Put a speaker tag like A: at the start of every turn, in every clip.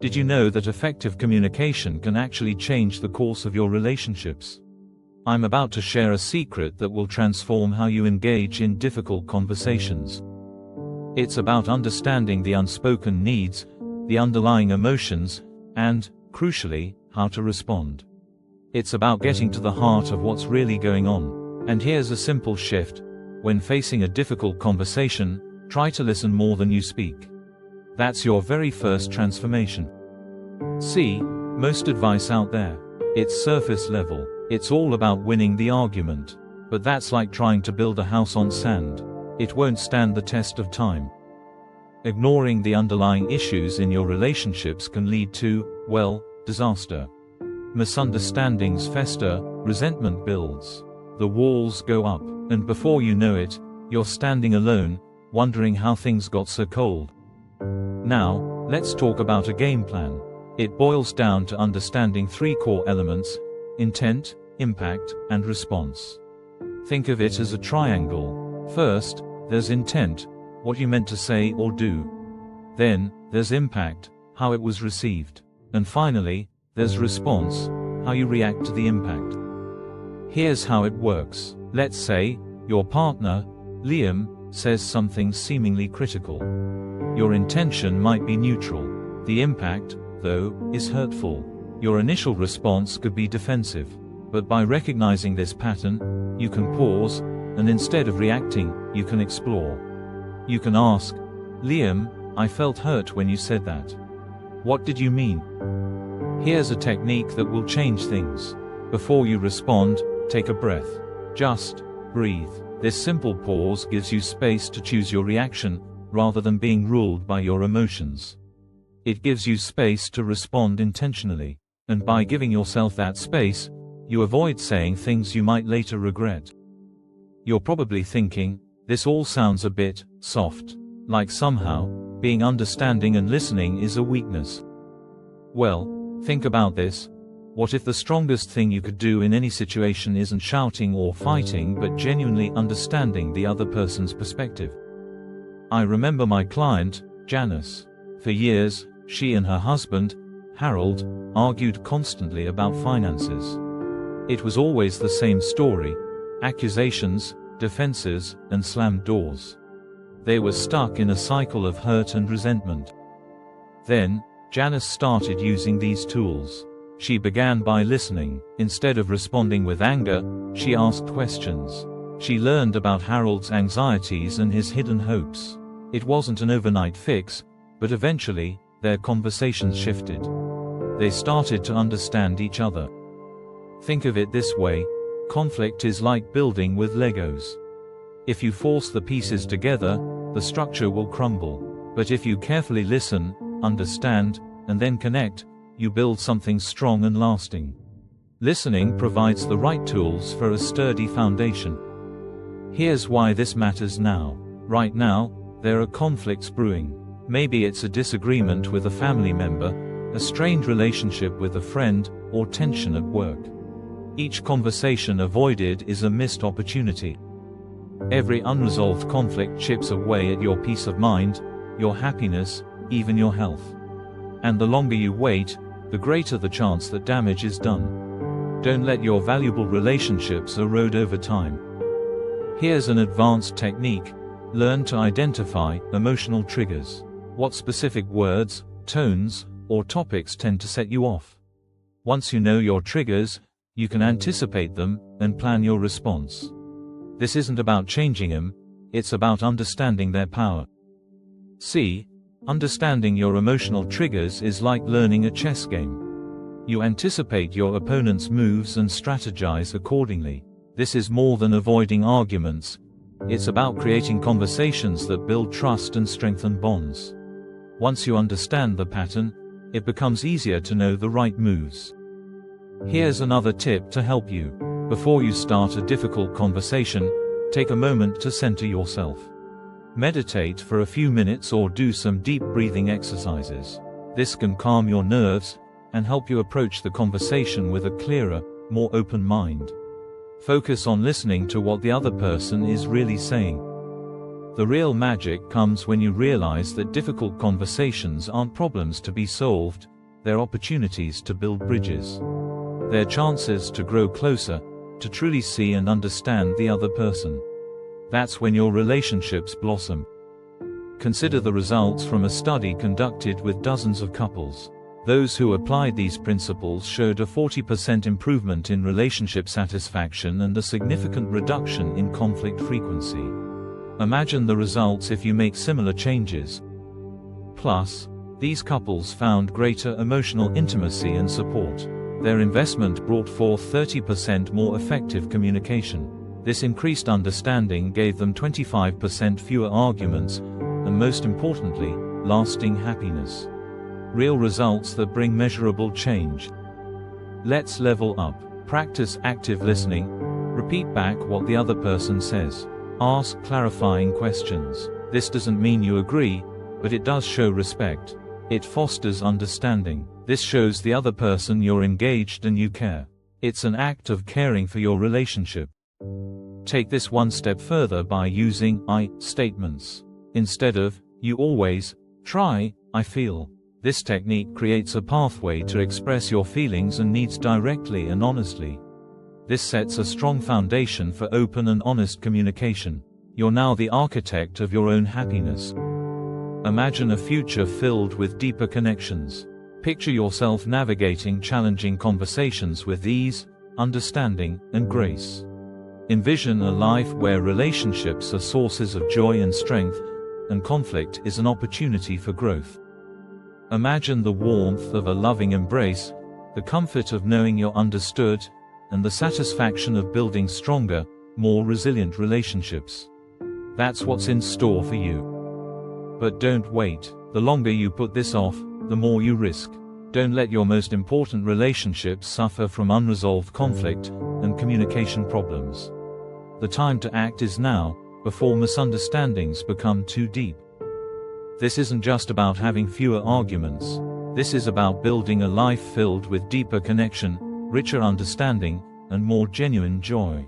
A: Did you know that effective communication can actually change the course of your relationships? I'm about to share a secret that will transform how you engage in difficult conversations. It's about understanding the unspoken needs, the underlying emotions, and, crucially, how to respond. It's about getting to the heart of what's really going on. And here's a simple shift. When facing a difficult conversation, try to listen more than you speak. That's your very first transformation. See, most advice out there, it's surface level. It's all about winning the argument. But that's like trying to build a house on sand. It won't stand the test of time. Ignoring the underlying issues in your relationships can lead to, well, disaster. Misunderstandings fester, resentment builds. The walls go up, and before you know it, you're standing alone, wondering how things got so cold. Now, let's talk about a game plan. It boils down to understanding three core elements: intent, impact, and response. Think of it as a triangle. First, there's intent, what you meant to say or do. Then, there's impact, how it was received. And finally, there's response, how you react to the impact. Here's how it works. Let's say, your partner, Liam, says something seemingly critical. Your intention might be neutral. The impact, though, is hurtful. Your initial response could be defensive. But by recognizing this pattern, you can pause, and instead of reacting, you can explore. You can ask, Liam, I felt hurt when you said that. What did you mean? Here's a technique that will change things. Before you respond, take a breath. Just breathe. This simple pause gives you space to choose your reaction, rather than being ruled by your emotions. It gives you space to respond intentionally. And by giving yourself that space, you avoid saying things you might later regret. You're probably thinking, this all sounds a bit soft. Like somehow, being understanding and listening is a weakness. Well, think about this. What if the strongest thing you could do in any situation isn't shouting or fighting but genuinely understanding the other person's perspective? I remember my client, Janice. For years, she and her husband, Harold, argued constantly about finances. It was always the same story: accusations, defenses, and slammed doors. They were stuck in a cycle of hurt and resentment. Then, Janice started using these tools. She began by listening. Instead of responding with anger, she asked questions. She learned about Harold's anxieties and his hidden hopes. It wasn't an overnight fix, but eventually, their conversations shifted. They started to understand each other. Think of it this way: conflict is like building with Legos. If you force the pieces together, the structure will crumble. But if you carefully listen, understand, and then connect, you build something strong and lasting. Listening provides the right tools for a sturdy foundation. Here's why this matters now. Right now, there are conflicts brewing. Maybe it's a disagreement with a family member, a strained relationship with a friend, or tension at work. Each conversation avoided is a missed opportunity. Every unresolved conflict chips away at your peace of mind, your happiness, even your health. And the longer you wait, the greater the chance that damage is done. Don't let your valuable relationships erode over time. Here's an advanced technique: learn to identify emotional triggers. What specific words, tones, or topics tend to set you off? Once you know your triggers, you can anticipate them and plan your response. This isn't about changing them, it's about understanding their power. See, understanding your emotional triggers is like learning a chess game. You anticipate your opponent's moves and strategize accordingly. This is more than avoiding arguments. It's about creating conversations that build trust and strengthen bonds. Once you understand the pattern, it becomes easier to know the right moves. Here's another tip to help you. Before you start a difficult conversation, take a moment to center yourself. Meditate for a few minutes or do some deep breathing exercises. This can calm your nerves and help you approach the conversation with a clearer, more open mind. Focus on listening to what the other person is really saying. The real magic comes when you realize that difficult conversations aren't problems to be solved, they're opportunities to build bridges. They're chances to grow closer, to truly see and understand the other person. That's when your relationships blossom. Consider the results from a study conducted with dozens of couples. Those who applied these principles showed a 40% improvement in relationship satisfaction and a significant reduction in conflict frequency. Imagine the results if you make similar changes. Plus, these couples found greater emotional intimacy and support. Their investment brought forth 30% more effective communication. This increased understanding gave them 25% fewer arguments, and most importantly, lasting happiness. Real results that bring measurable change. Let's level up. Practice active listening. Repeat back what the other person says. Ask clarifying questions. This doesn't mean you agree, but it does show respect. It fosters understanding. This shows the other person you're engaged and you care. It's an act of caring for your relationship. Take this one step further by using I statements. Instead of, you always, try, I feel. This technique creates a pathway to express your feelings and needs directly and honestly. This sets a strong foundation for open and honest communication. You're now the architect of your own happiness. Imagine a future filled with deeper connections. Picture yourself navigating challenging conversations with ease, understanding, and grace. Envision a life where relationships are sources of joy and strength, and conflict is an opportunity for growth. Imagine the warmth of a loving embrace, the comfort of knowing you're understood, and the satisfaction of building stronger, more resilient relationships. That's what's in store for you. But don't wait. The longer you put this off, the more you risk. Don't let your most important relationships suffer from unresolved conflict and communication problems. The time to act is now, before misunderstandings become too deep. This isn't just about having fewer arguments. This is about building a life filled with deeper connection, richer understanding, and more genuine joy.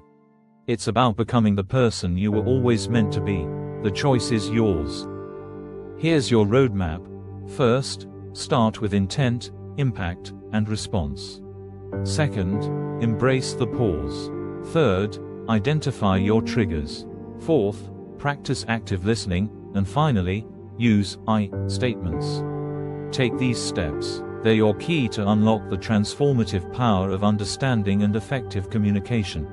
A: It's about becoming the person you were always meant to be. The choice is yours. Here's your roadmap. First, start with intent, impact, and response. Second, embrace the pause. Third, identify your triggers. Fourth, practice active listening, and finally, use I statements. Take these steps. They're your key to unlock the transformative power of understanding and effective communication.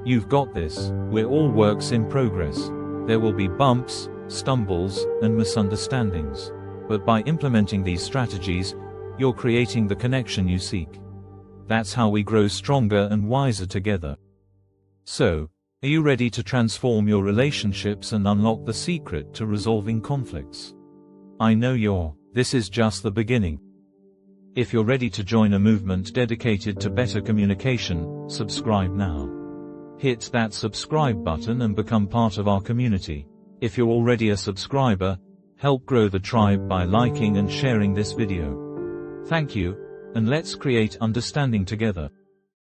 A: You've got this. We're all works in progress. There will be bumps, stumbles, and misunderstandings. But by implementing these strategies, you're creating the connection you seek. That's how we grow stronger and wiser together. So, are you ready to transform your relationships and unlock the secret to resolving conflicts? I know you're. This is just the beginning. If you're ready to join a movement dedicated to better communication, subscribe now. Hit that subscribe button and become part of our community. If you're already a subscriber, help grow the tribe by liking and sharing this video. Thank you, and let's create understanding together.